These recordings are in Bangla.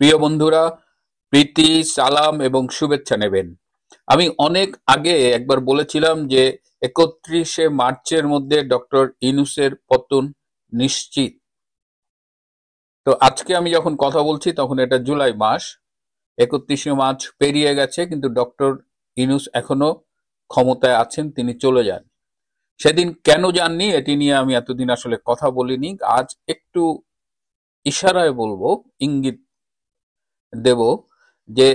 প্রিয় বন্ধুরা, প্রীতি, সালাম এবং শুভেচ্ছা নেবেন। আমি অনেক আগে একবার বলেছিলাম যে 31শে মার্চের মধ্যে ডক্টর ইউনূসের পতন নিশ্চিত। তো আজকে আমি যখন কথা বলছি তখন এটা জুলাই মাস, 31শে মার্চ পেরিয়ে গেছে, কিন্তু ডক্টর ইউনূস এখনো ক্ষমতায় আছেন, তিনি চলে যান। সেদিন কেন যাননি এটি নিয়ে আমি এতদিন আসলে কথা বলিনি। আজ একটু ইশারায় বলবো, ইঙ্গিত দেব যে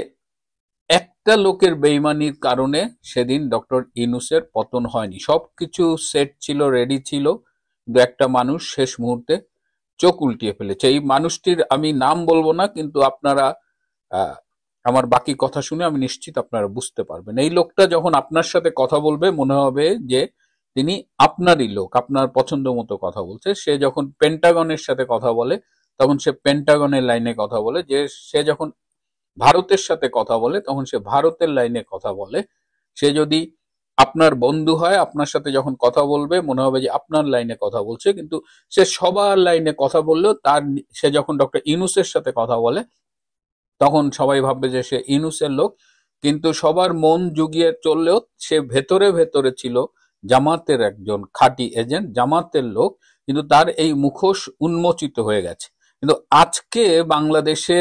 একটা লোকের বেইমানির কারণে সেদিন ডক্টর ইউনূসের পতন হয়নি। সবকিছু সেট ছিল, রেডি ছিল, কিন্তু একটা মানুষ শেষ মুহূর্তে চোখ উল্টিয়ে ফেলেছে। এই মানুষটির আমি নাম বলবো না, কিন্তু আপনারা আহ, আমার বাকি কথা শুনে আমি নিশ্চিত আপনারা বুঝতে পারবেন। এই লোকটা যখন আপনার সাথে কথা বলবে মনে হবে যে তিনি আপনারই লোক, আপনার পছন্দ মতো কথা বলছে। সে যখন পেন্টাগনের সাথে কথা বলে তখন সে পেন্টাগনের লাইনে কথা বলে, যে সে যখন ভারতের সাথে কথা বলে তখন সে ভারতের লাইনে কথা বলে। সে যদি আপনার বন্ধু হয়, আপনার সাথে যখন কথা বলবে মনে হবে যে আপনার লাইনে কথা বলছে, কিন্তু সে সবার লাইনে কথা বললেও সে যখন ডক্টর ইউনূসের সাথে কথা বলে তখন সবাই ভাববে যে সে ইউনূসের লোক। কিন্তু সবার মন জুগিয়ে চললেও সে ভেতরে ভেতরে ছিল জামাতের একজন খাঁটি এজেন্ট, জামাতের লোক। কিন্তু তার এই মুখোশ উন্মোচিত হয়ে গেছে। কিন্তু আজকে বাংলাদেশে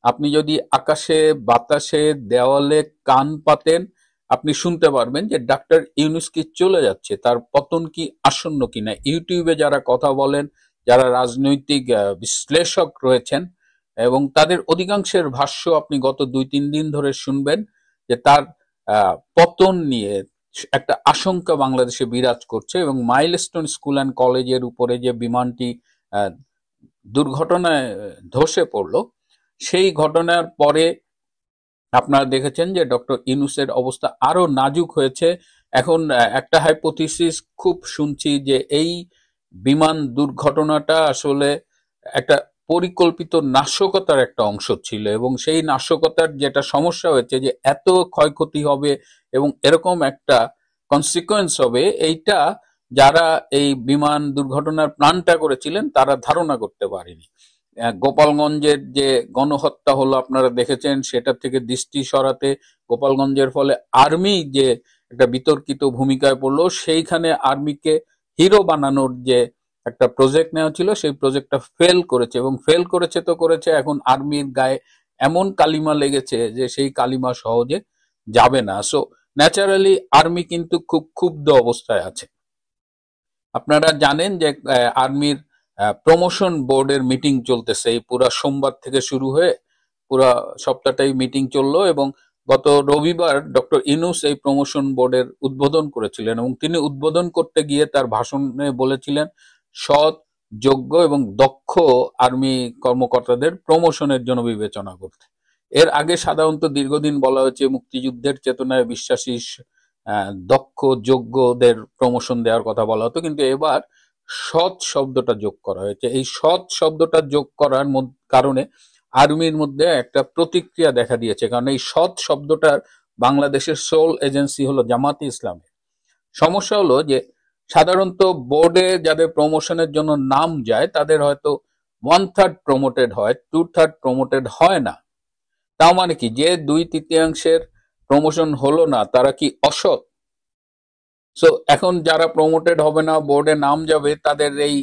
আপনি যদি আকাশে, বাতাসে, দেওয়ালে কান পাতেন, আপনি শুনতে পারবেন যে ডাক্তার ইউনূস কি চলে যাচ্ছে, তার পতন কি আসন্ন কিনা। ইউটিউবে যারা কথা বলেন, যারা রাজনৈতিক বিশ্লেষক রয়েছেন, এবং তাদের অধিকাংশের ভাষ্য আপনি গত 2-3 দিন ধরে শুনবেন যে তার পতন নিয়ে একটা আশঙ্কা বাংলাদেশে বিরাজ করছে। এবং মাইলস্টোন স্কুল অ্যান্ড কলেজের উপরে যে বিমানটি দুর্ঘটনায় ধসে পড়লো, সেই ঘটনার পরে আপনারা দেখেছেন যে ডক্টর ইউনূসের অবস্থা আরো নাজুক হয়েছে। এখন একটা হাইপোথিসিস খুব শুনছি যে এই বিমান দুর্ঘটনাটা আসলে একটা পরিকল্পিত নাশকতার একটা অংশ ছিল, এবং সেই নাশকতার যেটা সমস্যা হয়েছে যে এত ক্ষয়ক্ষতি হবে এবং এরকম একটা কনসিকোয়েন্স হবে, এইটা যারা এই বিমান দুর্ঘটনার প্ল্যানটা করেছিলেন তারা ধারণা করতে পারেনি। গোপালগঞ্জের যে গণহত্যা হলো আপনারা দেখেছেন, সেটা থেকে দৃষ্টি সরাতে গোপালগঞ্জের ফলে আর্মি যে একটা বিতর্কিত ভূমিকায় পড়লো, সেইখানে আর্মিকে হিরো বানানোর যে একটা প্রজেক্ট নেওয়া ছিল সেই প্রজেক্টটা ফেল করেছে। এবং ফেল করেছে তো করেছে, এখন আর্মির গায়ে এমন কালিমা লেগেছে যে সেই কালিমা সহজে যাবে না। সো ন্যাচারালি আর্মি কিন্তু খুব ক্ষুব্ধ অবস্থায় আছে। আপনারা জানেন যে আর্মির প্রমোশন বোর্ডের মিটিং চলতেছে, এই পুরা সোমবার থেকে শুরু হয়ে পুরা সপ্তাহটাই মিটিং চললো। এবং গত রবিবার ডক্টর ইউনূস এই প্রমোশন বোর্ডের উদ্বোধন করেছিলেন, এবং তিনি উদ্বোধন করতে গিয়ে তার ভাষণে বলেছিলেন সৎ, যোগ্য এবং দক্ষ আর্মি কর্মকর্তাদের প্রমোশনের জন্য বিবেচনা করতে। এর আগে সাধারণত দীর্ঘদিন বলা হয়েছে মুক্তিযুদ্ধের চেতনায় বিশ্বাসী দক্ষ যোগ্যদের প্রমোশন দেওয়ার কথা বলা হতো, কিন্তু এবার সৎ শব্দটা যোগ করা হয়েছে। এই সৎ শব্দটা যোগ করার কারণে আর্মির মধ্যে একটা প্রতিক্রিয়া দেখা দিয়েছে, কারণ এই সৎ শব্দটার বাংলাদেশের সোল এজেন্সি হলো জামাতে ইসলামী। সমস্যা হলো যে সাধারণত বোর্ডে যাদের প্রমোশনের জন্য নাম যায় তাদের হয়তো 1/3 প্রমোটেড হয়, 2/3 প্রমোটেড হয় না। তাও মানে কি, যে 2/3 প্রমোশন হলো না তারা কি অসৎ? সো এখন যারা প্রমোটেড হবে না, বোর্ডে নাম যাবে, তাদের এই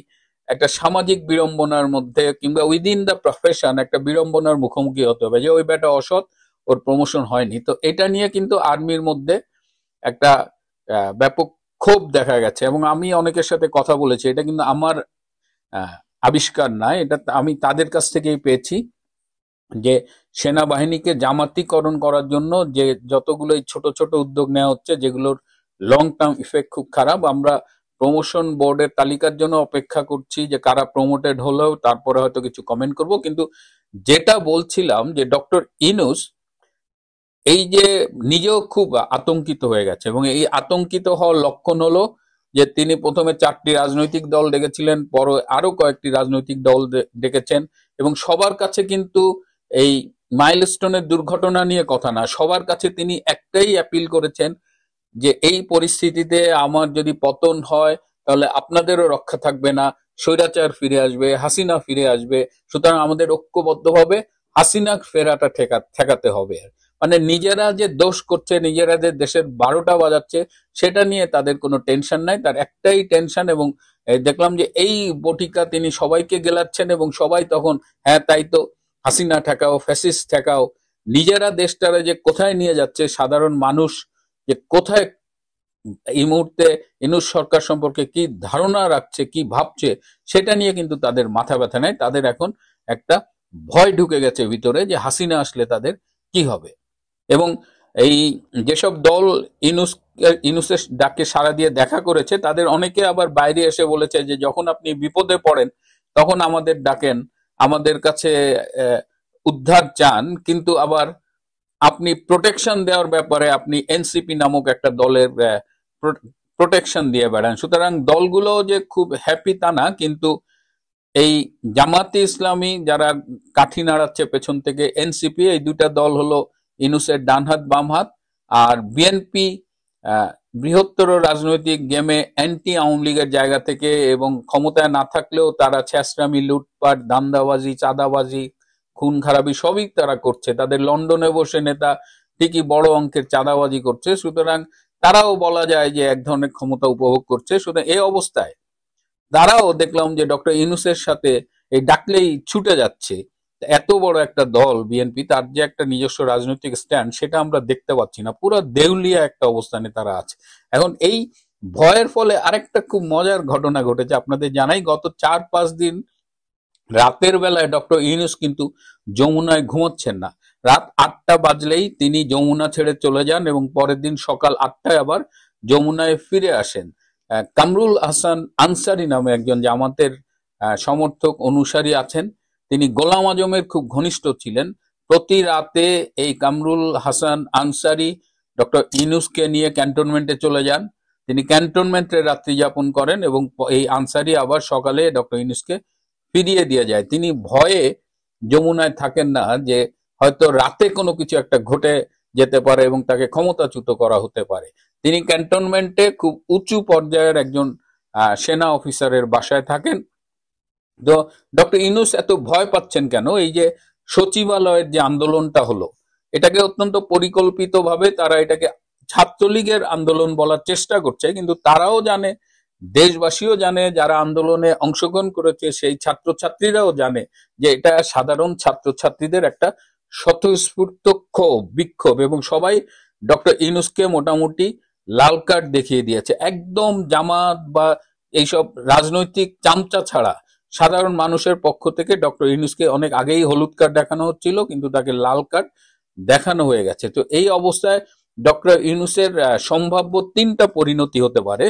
একটা সামাজিক বিড়ম্বনার মধ্যে কিংবা উইদিন দ্য প্রফেশন একটা বিড়ম্বনার মুখোমুখি হতে হবে যে ওই বেটা অসৎ, ওর প্রমোশন হয়নি। তো এটা নিয়ে কিন্তু আর্মির মধ্যে একটা ব্যাপক ক্ষোভ দেখা গেছে। এবং আমি অনেকের সাথে কথা বলেছি, এটা কিন্তু আমার আবিষ্কার নয়, এটা আমি তাদের কাছ থেকেই পেয়েছি, যে সেনাবাহিনীকে জামাতিকরণ করার জন্য যে যতগুলো ছোট ছোট উদ্যোগ নেওয়া হচ্ছে, যেগুলোর লং টার্ম ইফেক্ট খুব খারাপ। আমরা প্রমোশন বোর্ডের তালিকার জন্য অপেক্ষা করছি যে কারা প্রমোটেড হলো, তারপরে হয়তো কিছু কমেন্ট করব। কিন্তু যেটা বলছিলাম যে ডক্টর ইউনূস এই যে নিজেও খুব আতঙ্কিত হয়ে গেছে, এবং এই আতঙ্কিত হওয়ার লক্ষণ হলো যে তিনি প্রথমে 4টি রাজনৈতিক দল ডেকেছিলেন, পরে আরো কয়েকটি রাজনৈতিক দল ডেকেছেন, এবং সবার কাছে কিন্তু এই মাইলস্টোনের দুর্ঘটনা নিয়ে কথা না, সবার কাছে তিনি একটাই অ্যাপিল করেছেন যে এই পরিস্থিতিতে আমার যদি পতন হয় তাহলে আপনাদেরও রক্ষা থাকবে না, স্বৈরাচার ফিরে আসবে, হাসিনা ফিরে আসবে। সুতরাং আমাদের ঐক্যবদ্ধভাবে হাসিনা ফেরাটা ঠেকাতে হবে। মানে নিজেরা যে দোষ করছে, নিজেরা যে দেশের 12টা বাজাচ্ছে, সেটা নিয়ে তাদের কোনো টেনশন নাই। তার একটাই টেনশন, এবং দেখলাম যে এই বটিকা তিনি সবাইকে গেলাচ্ছেন, এবং সবাই তখন হ্যাঁ তাই তো, হাসিনা ঠেকাও, ফ্যাসিস্ট ঠেকাও। নিজেরা দেশটারে যে কোথায় নিয়ে যাচ্ছে, সাধারণ মানুষ যে কোথায় এই মুহূর্তে ইউনূস সরকার সম্পর্কে কি ধারণা রাখছে, কি ভাবছে, সেটা নিয়ে কিন্তু তাদের মাথা ব্যথা নেই। তাদের এখন একটা ভয় ঢুকে গেছে ভিতরে যে হাসিনা আসলে তাদের কি হবে। এবং এই যেসব দল ইউনূসের ডাকে সাড়া দিয়ে দেখা করেছে, তাদের অনেকে আবার বাইরে এসে বলেছে যে যখন আপনি বিপদে পড়েন তখন আমাদের ডাকেন, আমাদের কাছে উদ্ধার চান, কিন্তু আবার আপনি প্রোটেকশন দেওয়ার ব্যাপারে আপনি এনসিপি নামক একটা দলের প্রোটেকশন দিয়ে বেড়ান। সুতরাং দলগুলো যে খুব হ্যাপি তা না, কিন্তু এই জামাতে ইসলামী যারা কাঠি নাড়াচ্ছে পেছন থেকে, এনসিপি, এই দুটা দল হলো ইউনূসের ডান হাত বাম হাত। আর বিএনপি বৃহত্তর রাজনৈতিক গেমে অ্যান্টি আওয়ামী লীগের জায়গা থেকে, এবং ক্ষমতায় না থাকলেও তারা ছেঁচড়ামি, লুটপাট, দান্দাবাজি, চাঁদাবাজি, খুন খারাপি সবই তারা করছে। তাদের লন্ডনে বসে নেতা ঠিকই বড় অঙ্কের চাঁদাবাজি করছে। সুতরাং তারাও বলা যায় যে এক ধরনের ক্ষমতা উপভোগ করছে। সুতরাং এই অবস্থায় তারাও দেখলাম যে ডক্টর ইউনূসের সাথে এই ডাকলেই ছুটে যাচ্ছে। এত বড় একটা দল বিএনপি, তার যে একটা নিজস্ব রাজনৈতিক স্ট্যান্ড, সেটা আমরা দেখতে পাচ্ছি না। পুরো দেউলিয়া একটা অবস্থানে তারা আছে। এখন এই ভয়ের ফলে আরেকটা খুব মজার ঘটনা ঘটেছে। আপনাদের জানাই, গত 4-5 দিন রাতের বেলায় ডক্টর ইউনূস কিন্তু যমুনায় ঘুমোচ্ছেন না। রাত 8টা বাজলেই তিনি যমুনা ছেড়ে চলে যান, এবং পরের দিন সকাল 8টায় আবার যমুনায় ফিরে আসেন। কামরুল হাসান আনসারী নামে একজন জামাতের সমর্থক অনুসারী আছেন। তিনি গোলাম আজমের খুব ঘনিষ্ঠ ছিলেন। প্রতি রাতে এই কামরুল হাসান আনসারী ডক্টর ইউনূসকে নিয়ে ক্যান্টনমেন্টে চলে যান। তিনি ক্যান্টনমেন্টে রাত্রি যাপন করেন, এবং এই আনসারী আবার সকালে ডক্টর ইউনূসকে ফিরিয়ে দিয়ে যায়। তিনি ভয়ে যমুনায় থাকেন না যে হয়তো রাতে কোনো কিছু একটা ঘটে যেতে পারে এবং তাকে ক্ষমতাচ্যুত করা হতে পারে। তিনি ক্যান্টনমেন্টে খুব উঁচু পর্যায়ের একজন সেনা অফিসারের বাসায় থাকেন। তো ডক্টর ইউনূস এত ভয় পাচ্ছেন কেন? এই যে সচিবালয়ের যে আন্দোলনটা হলো, এটাকে অত্যন্ত পরিকল্পিতভাবে তারা এটাকে ছাত্রলীগের আন্দোলন বলার চেষ্টা করছে, কিন্তু তারাও জানে, দেশবাসীও জানে, যারা আন্দোলনে অংশগ্রহণ করেছে সেই ছাত্রছাত্রীরাও জানে যে এটা সাধারণ ছাত্রছাত্রীদের একটা স্বতঃস্ফূর্ত ক্ষোভ, বিক্ষোভ, এবং সবাই ডক্টর ইউনূসকে মোটামুটি লাল কার্ড দেখিয়ে দিয়েছে। একদম জামাত বা এইসব রাজনৈতিক চামচা ছাড়া সাধারণ মানুষের পক্ষ থেকে ডক্টর ইউনূসকে অনেক আগেই হলুদ কার্ড দেখানো হচ্ছিল, কিন্তু তাকে লাল কার্ড দেখানো হয়ে গেছে। তো এই অবস্থায় ডক্টর ইউনূসের সম্ভাব্য 3টা পরিণতি হতে পারে।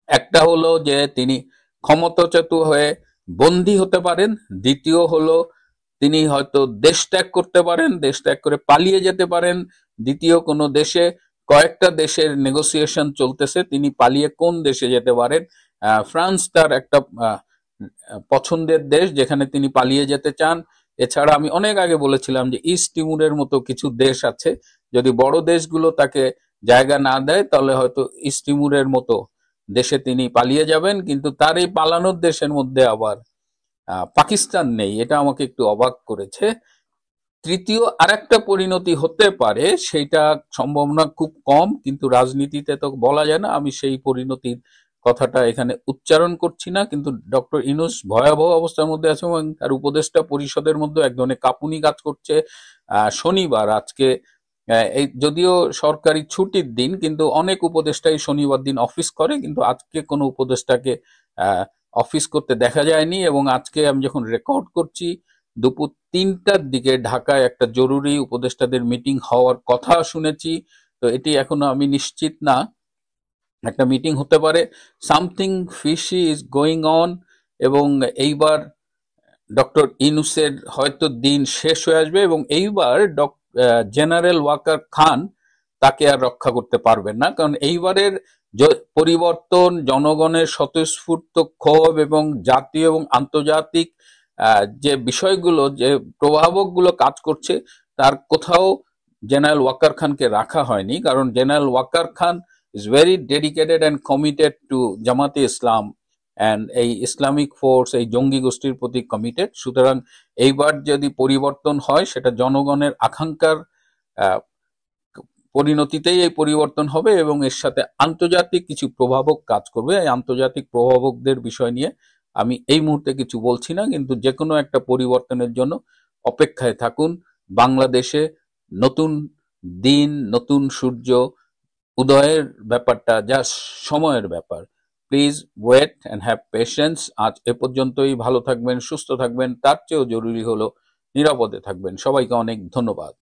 একটা হলো যে তিনি ক্ষমতাচ্যুত হয়ে বন্দী হতে পারেন। দ্বিতীয় হলো তিনি হয়তো দেশ ত্যাগ করতে পারেন, দেশ ত্যাগ করে পালিয়ে যেতে পারেন। দ্বিতীয় কোনো দেশে, কয়েকটা দেশের নেগোসিয়েশন চলতেছে, তিনি পালিয়ে কোন দেশে যেতে পারেন। ফ্রান্স তার একটা পছন্দের দেশ যেখানে তিনি পালিয়ে যেতে চান। এছাড়া আমি অনেক আগে বলেছিলাম যে ইস্ট তিমুরের মতো কিছু দেশ আছে, যদি বড় দেশগুলো তাকে জায়গা না দেয় তাহলে হয়তো ইস্ট তিমুরের মতো দেশে তিনি পালিয়ে যাবেন। কিন্তু তার এই পালানোর দেশের মধ্যে আবার পাকিস্তান নেই, এটা আমাকে একটু অবাক করেছে। তৃতীয় আরেকটা পরিণতি হতে পারে, সেইটা সম্ভাবনা খুব কম, কিন্তু রাজনীতিতে তো বলা যায় না, আমি সেই পরিণতির কথাটা এখানে উচ্চারণ করছি না। কিন্তু ডক্টর ইউনূস ভয়াবহ অবস্থার মধ্যে আছে, এবং তার উপদেষ্টা পরিষদের মধ্যে এক ধরনের কাঁপুনি কাজ করছে। শনিবার, আজকে এই যদিও সরকারি ছুটির দিন, কিন্তু অনেক উপদেষ্টাই শনিবার দিন অফিস করে, কিন্তু আজকে কোনো উপদেষ্টাকে অফিস করতে দেখা যায়নি। এবং আজকে আমি যখন রেকর্ড করছি, দুপুর 3টার দিকে ঢাকায় একটা জরুরি উপদেষ্টাদের মিটিং হওয়ার কথা শুনেছি। তো এটি এখনো আমি নিশ্চিত না, একটা মিটিং হতে পারে। Something fishy is going on, এবং এইবার ডক্টর ইউনূসের হয়তো দিন শেষ হয়ে আসবে, এবং এইবার জেনারেল ওয়াকার খান তাকে আর রক্ষা করতে পারবেন না। কারণ এইবারের পরিবর্তন, জনগণের স্বতঃস্ফূর্ত ক্ষোভ এবং জাতীয় এবং আন্তর্জাতিক যে বিষয়গুলো, যে প্রভাবকগুলো কাজ করছে, তার কোথাও জেনারেল ওয়াকার খানকে রাখা হয়নি। কারণ general Waqar Khan is very dedicated and committed to Jamaat-e Islam, and এই ইসলামিক ফোর্স, এই জঙ্গি গোষ্ঠীর প্রতি কমিটেড। সুতরাং এইবার যদি পরিবর্তন হয় সেটা জনগণের আকাঙ্ক্ষার আহ, পরিণতিতেই এই পরিবর্তন হবে এবং এর সাথে আন্তর্জাতিক কিছু প্রভাবক কাজ করবে। এই আন্তর্জাতিক প্রভাবকদের বিষয় নিয়ে আমি এই মুহূর্তে কিছু বলছি না, কিন্তু যে কোনো একটা পরিবর্তনের জন্য অপেক্ষায় থাকুন। বাংলাদেশে নতুন দিন, নতুন সূর্য উদয়ের ব্যাপারটা যা সময়ের ব্যাপার। Please wait and have patience. আজ এ পর্যন্তই। ভালো থাকবেন, সুস্থ থাকবেন, তার চেয়েও জরুরি হলো নিরাপদে থাকবেন। সবাইকে অনেক ধন্যবাদ।